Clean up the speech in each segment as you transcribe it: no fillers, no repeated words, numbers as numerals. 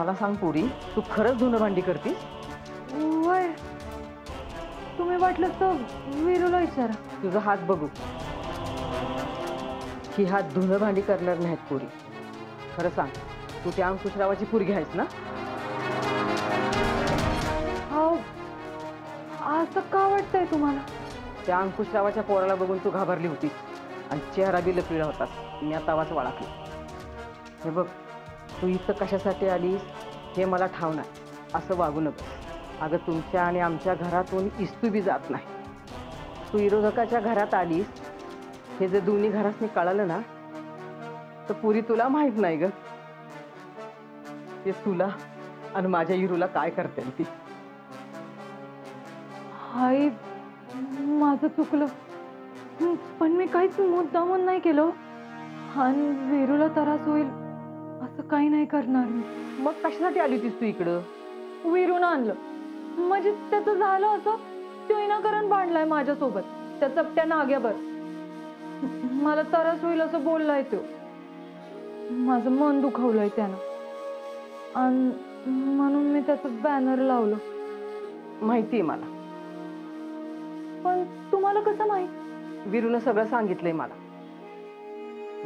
मला सांग पुरी, तू खरंच धुणं भांडी करतीस? वय तुम्ही वाटलं तर वीरूला विचारा. तुझा हात बघू. ही हात धुणं भांडी करणार नाहीत पुरी. खरं सांग, तू त्या अंकुशरावाची पोरगी आहेस ना? हो, असं का वाटतंय तुम्हाला? त्या अंकुशरावाच्या पोराला बघून तू घाबरली होतीस आणि चेहरा बी लपलेला होतास. मी आता आवाज वाळखला. हे बघ, तू इथं कशासाठी आलीस हे मला ठाव नाही. असं वागू नको. अगं, तुमच्या आणि आमच्या घरातून इस्तू बी जात नाही. तू विरोधकाच्या घरात आलीस हे जर दोन्ही घरासनी कळालं ना तर पुरी तुला माहित नाही ग ते तुला आणि माझ्या हिरूला काय करते ती. हाय, माझं चुकलं, पण मी काहीच मुद्दामून नाही केलं. आणि वीरूला त्रास होईल असं काही नाही करणार मी. मग कशासाठी आली होतीस तू इकडं? वीरून आणलं म्हणजे त्याचं झालं असं. तो विनाकारण बांधलाय माझ्यासोबत त्या चपट्या नाग्यावर. मला त्रास होईल असं बोललाय तो. माझं मन दुखावलंय त्यानं आणि म्हणून मी त्याचं बॅनर लावलं. माहितीये मला. पण तुम्हाला कसं माहित? वीरूनं सगळं सांगितलंय मला.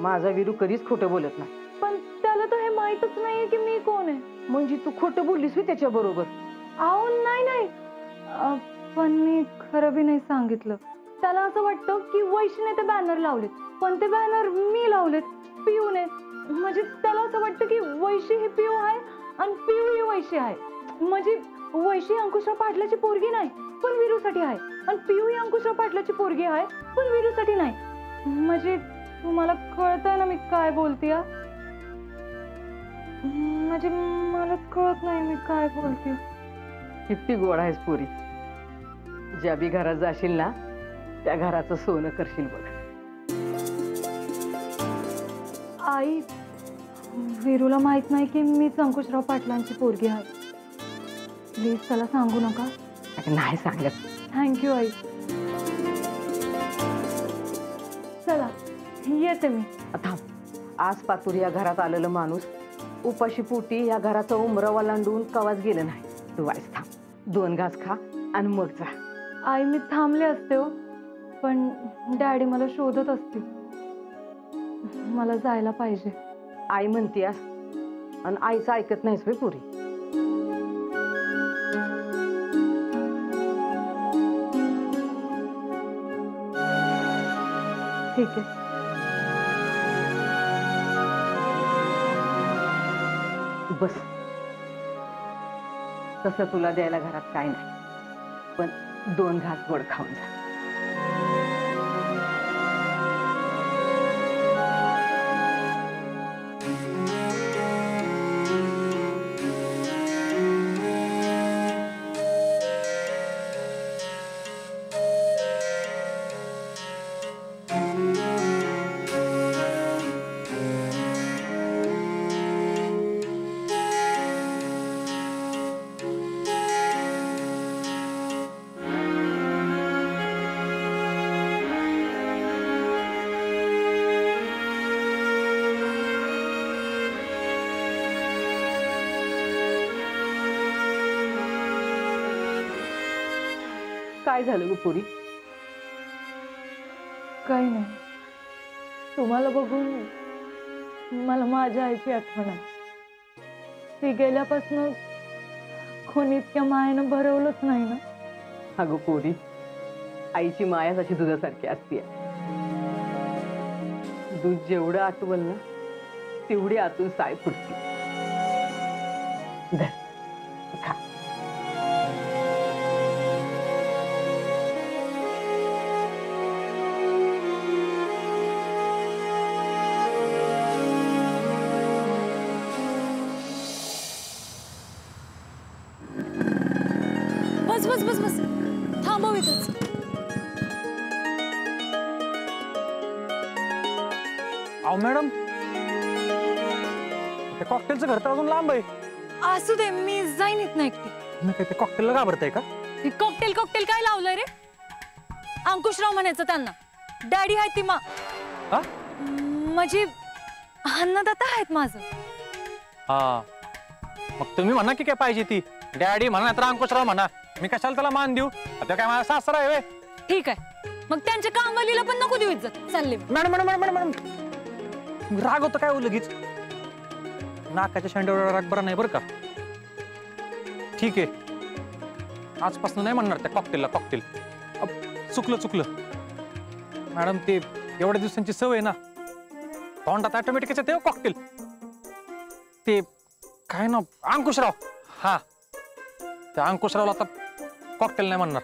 माझा वीरू कधीच खोटं बोलत नाही. पण त्याला तर हे माहीतच नाहीये की मी कोण आहे. म्हणजे तू खोटं बोललीस त्याच्या बरोबर? अहो नाही, पण मी खरं बी नाही सांगितलं. त्याला असं वाटतं की वैशीने ते बॅनर लावलेत, पण ते बॅनर मी लावलेत पिऊने. म्हणजे त्याला असं वाटतं की वैशी ही पिऊ आहे आणि पिऊ ही वैशी आहे. म्हणजे वैशी अंकुशराव पाटलाची पोरगी नाही पण वीरूसाठी आहे, आणि पिऊ ही अंकुशराव पाटलाची पोरगी आहे पण वीरूसाठी नाही. म्हणजे तुम्हाला कळतंय ना मी काय बोलते? म्हणजे मलाच कळत नाही मी काय बोलते. किती गोड आहेस पुरी. ज्या बी घरात जाशील ना त्या घराचं सोनं करशील बघ. आई, वीरूला माहित नाही की मीच अंकुशराव पाटलांची पोरगी आहे. प्लीज त्याला सांगू नका. नाही सांगत. थँक्यू आई. चला येते मी. थांब. आज पातूर या घरात आलेलं माणूस उपाशी पोटी या घराचा उमरा ओलांडून कवाच गेलं नाही. तू वाईस थांब, 2 घास खा आणि मग जा. आई, मी थांबले असते हो, पण डॅडी मला शोधत असतील. मला जायला पाहिजे. आई म्हणतीस आणि आईचं ऐकत नाहीस होय पुरी? ठीक आहे. बस. तसं तुला द्यायला घरात काय नाही, पण 2 घास गोड खाऊन जा. काय झालं ग पुरी? काही नाही. तुम्हाला बघून मला माझ्या आईची आठवण आहे. ती गेल्यापासून कोणी इतक्या मायेनं भरवलंच नाही ना. अगं पोरी, आईची माया जशी दुधासारखी असते. दूध जेवढं आटवल ना तेवढी आतून साय फुटते. धर, खा. बस बस बस बस, थांबव इथंच. अहो मॅडम, त्या कॉकटेलचं घर तर अजून लांब आहे. असू दे, मी जाईन इथनं एकटी. तुम्ही काय ते कॉकटेलला घाबरताय का? कॉकटेल कॉकटेल काय लावलंय रे? अंकुशराव म्हणायचं त्यांना. डॅडी आहेत ती हा? म्हणजे अन्नदाता आहेत माझं. हा, मग तुम्ही म्हणा की काय पाहिजे ती डॅडी म्हणा तर अंकुशराव म्हणा, मी कशाला त्याला मान देऊ? आता काय माझा सासरा आहे व्हय? ठीक आहे, मग त्यांच्या कामवालीला पण नको देऊ इज्जत. चालले मी. मॅडम मॅडम मॅडम मॅडम राग होतं काय हो लगेच? नाकाच्या शेंड्यावर राग बरा नाही बरं का. ठीक आहे, आजपासून नाही म्हणणार त्या कॉकटेलला कॉकटेल. चुकलं चुकलं मॅडम, ते एवढ्या दिवसांची सवय ना, तोंडात ऑटोमॅटिक येते कॉकटेल. ते काय ना अंकुशराव, हा त्या अंकुशरावला आता कॉकटेल नाही म्हणणार.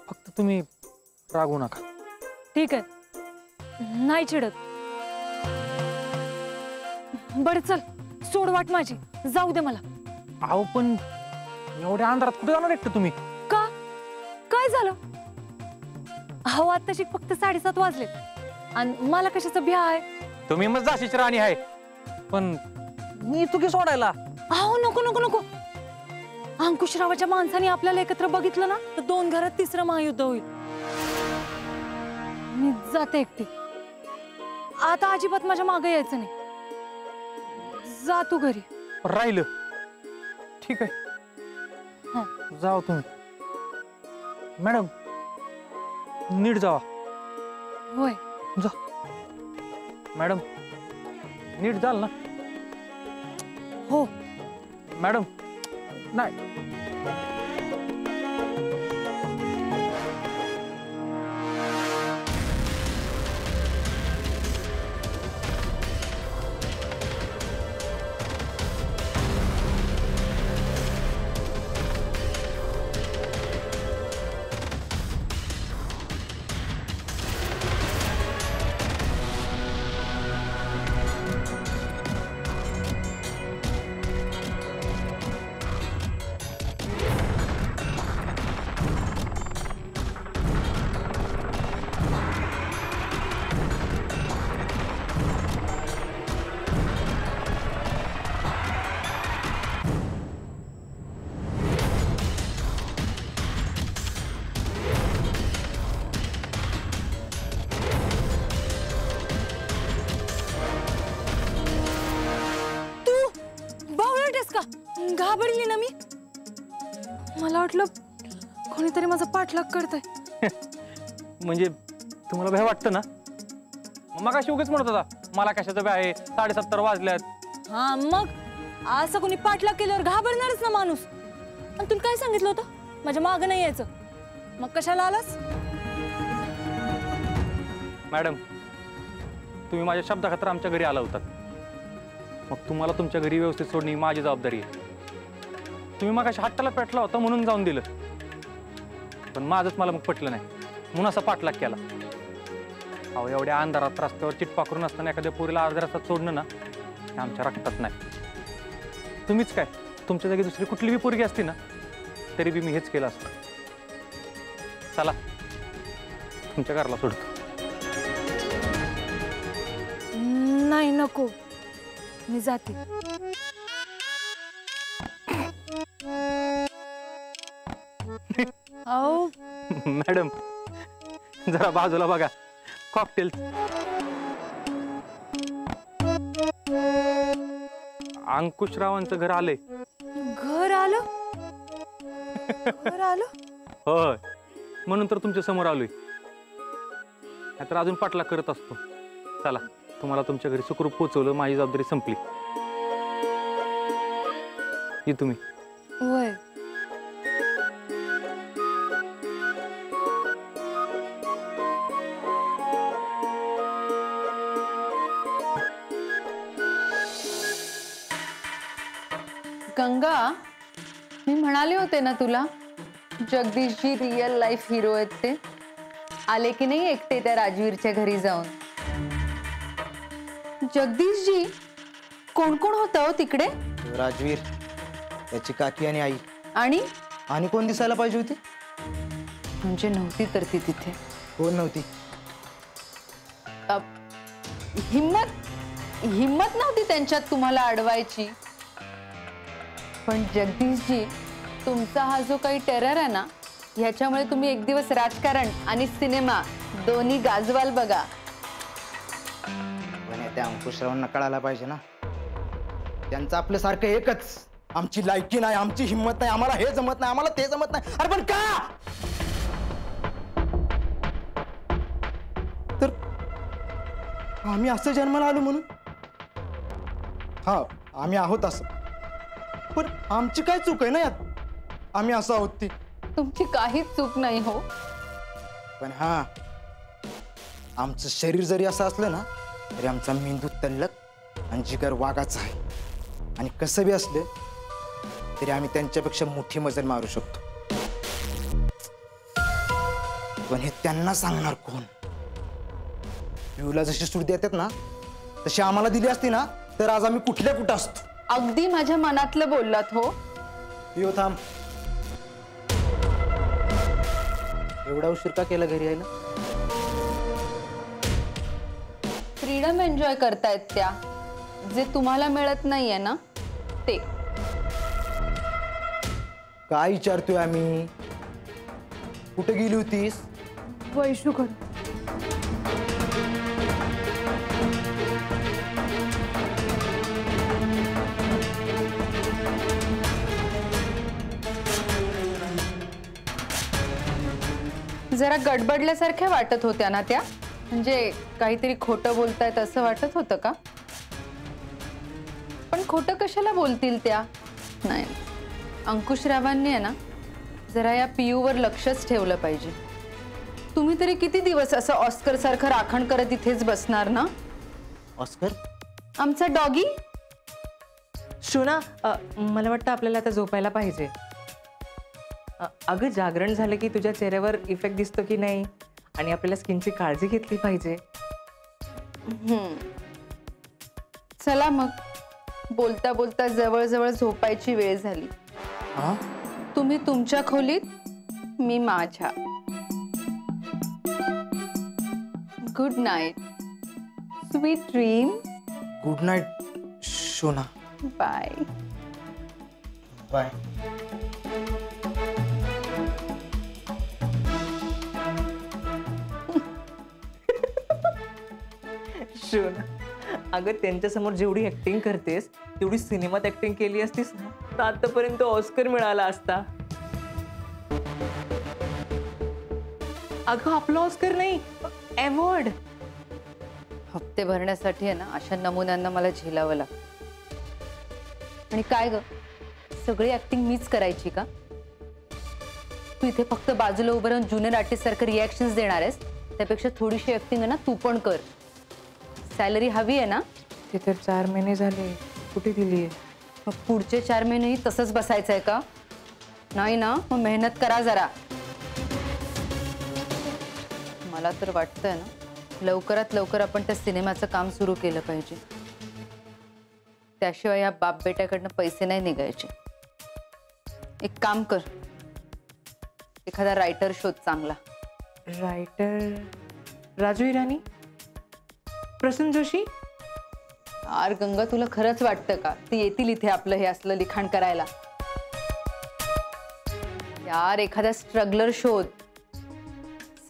फक्त तुम्ही रागू नका. ठीक आहे, नाही चिडत. बरं चल, सोड वाट माझी, जाऊ दे मला. अहो पण एवढ्या अंधारात कुठे जाणार एकटं तुम्ही? का, काय झालं? अहो आत्ताशी फक्त 7:30 वाजले आणि मला कशाचा भ्या आहे? तुम्ही मग जाशीची राणी आहे, पण मी चुकी सोडायला. अहो नको नको नको. अंकुशरावाच्या माणसाने आपल्याला एकत्र बघितलं ना तर 2 घरात 3रं महायुद्ध होईल. मी जाते एकटी. आता अजिबात माझ्या मागे यायचं नाही. जा तू घरी. राहिलं ठीक आहे, हा. जाओ तुम्ही. मॅडम नीट जावा. होय. जा मॅडम, नीट जाल ना? हो. मॅडम नाही. घाबरली ना मी. मला वाटलं कोणीतरी माझा पाठलाग करतंय. म्हणजे तुम्हाला भय वाटतं ना? मग अशी उगीच म्हणत होता मला कशाचं भय आहे, 7:30 वाजल्यात. हा मग असं कोणी पाठलाग केल्यावर घाबरणारच ना माणूस. आणि तुला काय सांगितलं होतं? माझ्या मागं नाही यायचं. मग कशाला आलास? मॅडम तुम्ही माझ्या शब्दाखातर आमच्या घरी आला होतात, मग तुम्हाला तुमच्या घरी व्यवस्थित सोडणी माझी जबाबदारी आहे. तुम्ही मग अशा हट्टाला पेटला होता म्हणून जाऊन दिलं, पण माझंच मला मग पटलं नाही म्हणून असा पाठलाग केला. अहो एवढ्या अंधारात रस्त्यावर चिटपा करून असताना एखाद्या पोरीला अर्ध्या रस्त्यात सोडणं ना, हे आमच्या रक्तात नाही. तुम्हीच काय, तुमच्या जागी दुसरी कुठली बी पोरगी असती ना तरी बी मी हेच केलं असतं. चला तुमच्या घराला सोडतो. नाही नको, मी जाते. आओ मॅडम जरा बाजूला बघा, कॉकटेल. अंकुशरावांचं घर आलंय. घर आलं? घर आलं? होय, म्हणून तर तुमच्या समोर आलोय. नाहीतर अजून पाठलाग करत असतो. चला तुम्हाला तुमच्या घरी सुखरूप पोहोचवलं, माझी जबाबदारी संपली. ही तुम्ही. होय. गंगा, मी म्हणाले होते ना तुला, जगदीशजी रियल लाईफ हिरो आहेत. ते आले की नाही एकटे त्या राजवीरच्या घरी जाऊन? जगदीशजी, कोण कोण होतं हो तिकडे? राजवीर, त्याची काकी आणि आई. आणि कोण दिसायला पाहिजे होती? म्हणजे नव्हती तर ती तिथे. कोण नव्हती? हिम्मत नव्हती त्यांच्यात तुम्हाला अडवायची. पण जगदीशजी, तुमचा हा जो काही टेरर आहे ना, ह्याच्यामुळे तुम्ही एक दिवस राजकारण आणि सिनेमा दोन्ही गाजवाल बघा. पण त्या अंकुशरावांना कळायला पाहिजे ना, त्यांचं आपल्यासारखं एकच, आमची लायकी नाही, आमची हिंमत नाही, आम्हाला हे जमत नाही, आम्हाला ते जमत नाही. अरे पण का? तर आम्ही असं जन्माला आलो म्हणून? हा, आम्ही आहोत असं, पण आमची काय चूक आहे ना यात? आम्ही असं आहोत ती. तुमची काहीच चूक नाही हो. पण हा, आमचं शरीर जरी असं असलं ना तरी आमचा मेंदू तल्लक आणि जिगर वाघाचा आहे. आणि कसं बी असलं तरी आम्ही त्यांच्यापेक्षा मोठी मजल मारू शकतो. पण हे त्यांना सांगणार कोण? पिऊला जशी सूट देतात ना तशी आम्हाला दिली असती ना तर आज आम्ही कुठल्या कुठं असतो. अगदी माझ्या मनातलं बोललात हो. पिऊ थांब. एवढा उशीर का केला घरी यायला? फ्रीडम एन्जॉय करतायत त्या, जे तुम्हाला मिळत नाहीये ना ते. काय विचारतोय आम्ही? कुठे गेली होतीस? वैशूकडे. जरा गडबडल्यासारख्या वाटत होत्या ना त्या, म्हणजे काहीतरी खोटं बोलतायत असं वाटत होतं का? पण खोटं कशाला बोलतील त्या? नाही, अंकुशरावांनी आहे ना जरा या पियूवर लक्षच ठेवलं पाहिजे. तुम्ही तरी किती दिवस असं ऑस्कर सारखं राखण करत इथेच बसणार ना? ऑस्कर? आमचा डॉगी. शुना, मला वाटतं आपल्याला आता झोपायला पाहिजे. अगं, जागरण झालं की तुझ्या चेहऱ्यावर इफेक्ट दिसतो की नाही, आणि आपल्याला स्किनची काळजी घेतली पाहिजे. चला मग, बोलता बोलता जवळजवळ झोपायची वेळ झाली. हा? तुम्ही तुमच्या खोलीत, मी माझ्या. Good night, sweet dream. Good night शोना. बाय. बाय. शुना, अगं त्यांच्यासमोर जेवढी ऍक्टिंग करतेस तेवढी सिनेमात ऍक्टिंग केली असतीस ना तर आतापर्यंत ऑस्कर मिळाला असता. अगं, आपला ऑस्कर नाही, अवॉर्ड. हप्ते भरण्यासाठी आहे ना अशा नमुन्यांना मला झेलावं लागतं. आणि काय ग, सगळी ऍक्टिंग मीच करायची का? तू इथे फक्त बाजूला उभं राहून ज्युनियर आर्टिस्ट सारखं रिॲक्शन्स देणार आहेस? त्यापेक्षा थोडीशी ऍक्टिंग आहे ना तू पण कर. सॅलरी हवी आहे ना? ते तर 4 महिने झाले, कुठे दिली? मग पुढचे 4 महिनेही तसंच बसायचं आहे का? नाही ना, मग मेहनत करा जरा. मला तर वाटतंय ना लवकरात लवकर आपण त्या सिनेमाचं काम सुरू केलं पाहिजे. त्याशिवाय या बाप बेट्याकडनं पैसे नाही निघायचे. एक काम कर, एखादा रायटर शोध चांगला. रायटर? राजू हिरानी, प्रसून जोशी. यार गंगा, तुला खरंच वाटतं का ती येतील इथे आपलं हे असलं लिखाण करायला? यार एखादा स्ट्रगलर शोध,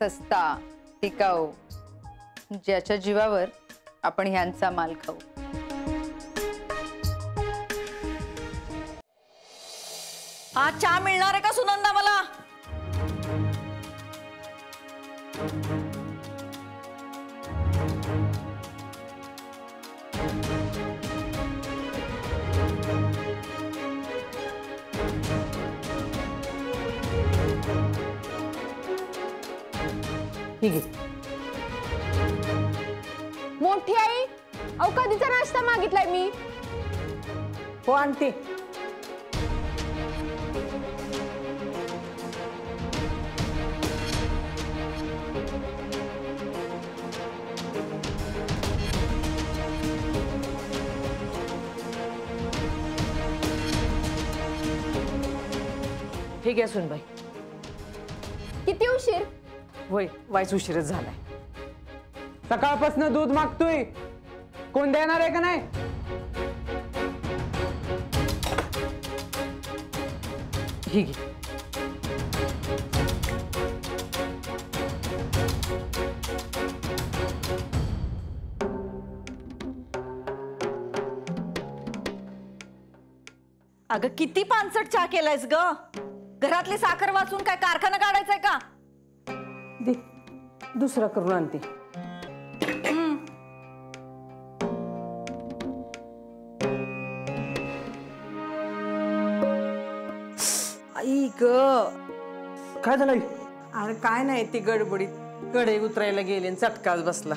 सस्ता, टिकाऊ, ज्याच्या जीवावर आपण ह्यांचा माल खाऊ. आज चहा मिळणार आहे का सुनंदा मला? ठीक आहे. मोठी आई, अहो कधीचा नाश्ता मागितलाय मी. हो आणते. ठीक आहे सुनबाई. किती उशीर? होय, वाईच उशीरच झालाय. सकाळपासून दूध मागतोय, कोण देणार आहे का नाही? ही घे. अगं किती पानसट चहा केलायस ग. घरातली साखर वाचून काय कारखाना काढायचाय का? दे दुसरा करून आणते. आई ग, काय झालंय? अरे काय नाही, ती गडबडीत कडे उतरायला गेली आणि चटकाच बसला.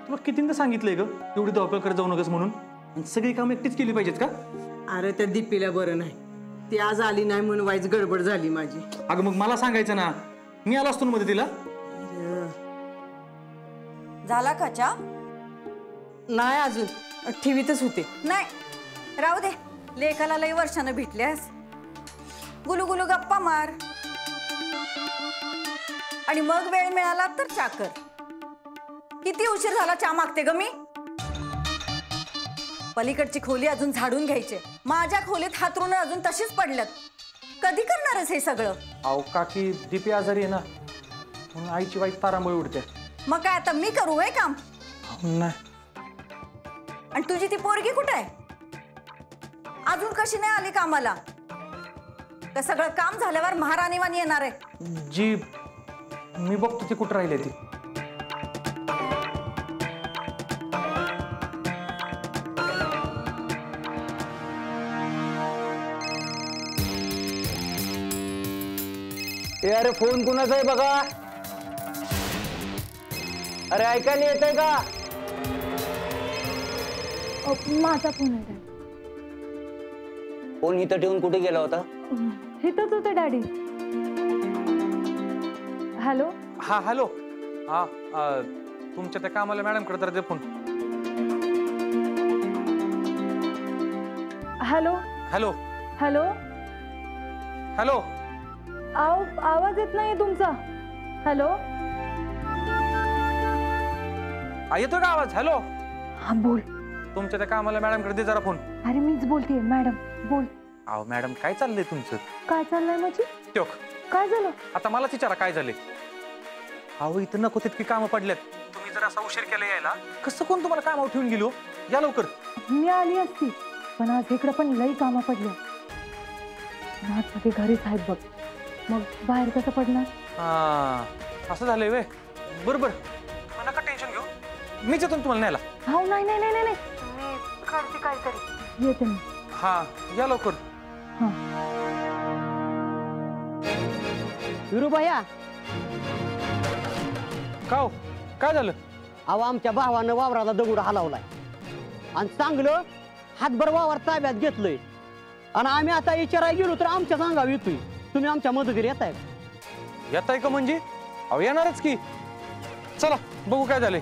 तुला कितींदा सांगितलंय ग एवढी धावपळ करत जाऊ नकस म्हणून. आणि सगळी कामं एकटीच केली पाहिजेत का? अरे त्या दीपीला बरं नाही, ती आज आली नाही म्हणून वाईच गडबड झाली माझी. अगं मग मला सांगायचं ना, मी आलो असतो ना मध्ये तिला. झाला का चहा? नाही अजून, ठेवीतच होते. नाही राहू दे, लेखाला लई वर्षानं भेटल्यास. गुलू गुलू गप्पा मार आणि मग वेळ मिळाला तर चहा कर. किती उशीर झाला चहा मागते ग मी. पलीकडची खोली अजून झाडून घ्यायची, माझ्या खोलीत हातरून अजून तशीच पडल्यात. कधी करणारच हे सगळं? अहो काकी, दीपी आजारी आहे ना, म्हणून आईची वाईट तारांबळी उडते. मग काय आता मी करू हे काम? नाही. आणि तुझी ती पोरगी कुठे आहे? अजून कशी नाही आली कामाला? का सगळं काम झाल्यावर महाराणीवाणी येणार आहे? जी, मी बघतो ती कुठं राहिली ती. अरे फोन कुणाचा आहे बघा. अरे ऐकायला येतंय का? माझा फोन आहे. फोन इथं ठेवून कुठे गेला होता? इथंच होते डॅडी. हॅलो. हा हॅलो. हा तुमच्या त्या कामाला मॅडमकडे तर दे phone. Hello hello hello. Hello. आवाज येत नाही तुमचा. हॅलो. येतोय का आवाज? हॅलो. हा बोल. तुमच्या त्या कामाला मॅडमकडे दे जरा फोन. अरे मीच बोलतेय मॅडम, बोल. अहो मॅडम, काय चाललंय तुमचं? काय चाललंय माझी? टोक. काय झालं? आता मलाच विचारा काय झाले. अहो इथं नको तितकी कामं पडल्यात. तुम्ही जर असा उशीर केला यायला, कसं कोण तुम्हाला कामावर ठेवून गेलो? या लवकर. मी आली असती, पण आज इकडं पण लई कामं पडल्या. आज सगळे घरीच आहेत बघ, मग बाहेर कसं पडणार? हा असं झालंय वे. बरोबर, नका टेन्शन घेऊ, मीच येतो तुम्हाला न्यायला. हो नाही नाही नाही नाही, करते काहीतरी, येते मी. हा या लवकर. हा. विरू भैया, का हो? काय झालं? अहो आमच्या भावानं वावराला दगड हलवलाय आणि चांगलं हातभर वावर ताब्यात घेतलंय. आणि आम्ही आता विचारायला गेलो तर आमच्या अंगावर येतोय. तुम्ही आमच्या मदतीला येताय? येताय का म्हणजे? अहो येणारच की. चला बघू काय झाले.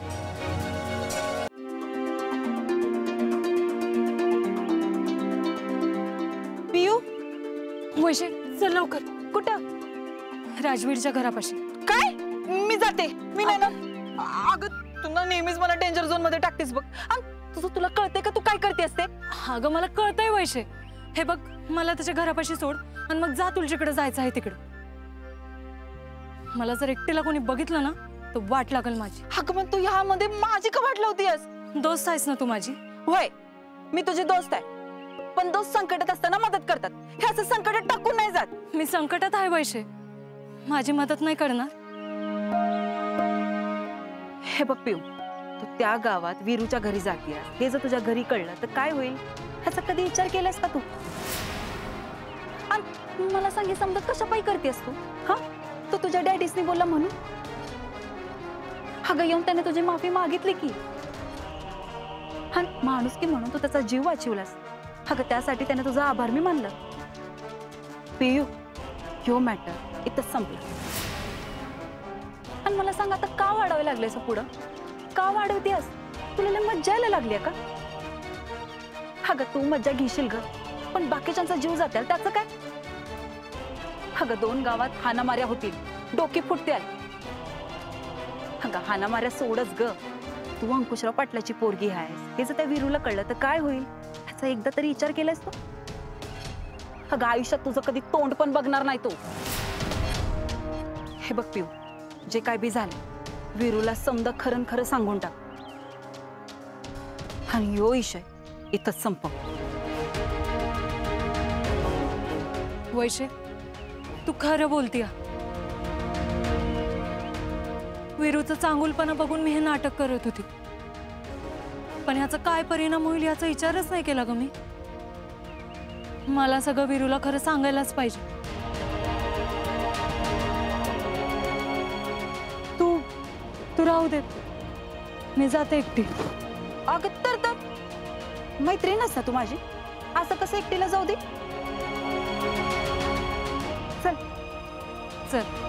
पियू, वैशे चल लवकर. कुठं? राजवीरच्या घरापाशी. काय? मी जाते. मी नाही ना. अगं तू ना नेहमीच मला डेंजर झोन मध्ये टाकतेस बघ. तुझं तुला कळतंय का तू काय करते असते? अगं मला कळतंय वैशे. हे बघ, मला त्याच्या घरापाशी सोड आणि मग जा, तुला जिकडे जायचं आहे तिकडं. मला जर एकटीला कोणी बघितलं ना तर वाट लागल माझी. अगं पण तू ह्यामध्ये माझी का वाट लावतेस? दोस्त आहेस ना तू माझी. होय, मी तुझी दोस्त आहे, पण दोस्त संकटात असताना मदत करतात. हे असं संकटात टाकून नाही जात. मी संकटात आहे वैशे, माझी मदत नाही करणार? हे बघ पिऊ, तू त्या गावात वीरूच्या घरी जातीयस, हे जर तुझ्या घरी कळलं तर काय होईल ह्याचा कधी विचार केलास का तू? आणि मला सांग, हे समजा कशा पायी करतेस तू? हा, तू तुझ्या डॅडीसनी बोलला म्हणून? अगं येऊन त्याने तुझी माफी मागितली की. हा, माणूस की म्हणून तू त्याचा जीव वाचवलास. अगं त्यासाठी त्याने तुझा आभार मी मानलं. पियू, ह्यो मॅटर इथंच संपला. आणि मला सांग, आता का वाढावे लागलेस पुढं? का वाढवतेस? तुला लय मज्जा यायला लागली का? अगं तू मज्जा घेशील ग, पण बाकीच्यांचा जीव जातील त्याचं काय? अगं 2 गावात हाणामाऱ्या होतील, डोकी फुटतील. अगं हाणामाऱ्या सोडच ग, तू अंकुशराव पाटलाची पोरगी आहेस हे जर त्या वीरूला कळलं तर काय होईल ह्याचा एकदा तरी विचार केलास तू? अगं आयुष्यात तुझं कधी तोंड पण बघणार नाही तो. हे बघ पिऊ, जे काय बी झालं वीरूला समजा खरं खरं सांगून टाक. आणि यो विषय इथंच संपव. वैशे तू खरं बोलतीय. वीरूचं चांगुलपणा बघून मी हे नाटक करत होती, पण ह्याचा काय परिणाम होईल याचा विचारच नाही केला ग मी. मला सगळं वीरूला खरं सांगायलाच पाहिजे. तू तू राहू दे, मी जाते एकटी. अगं तर मैत्रीण असता तू माझी, असं कसं एकटीला जाऊ दे. चल चल.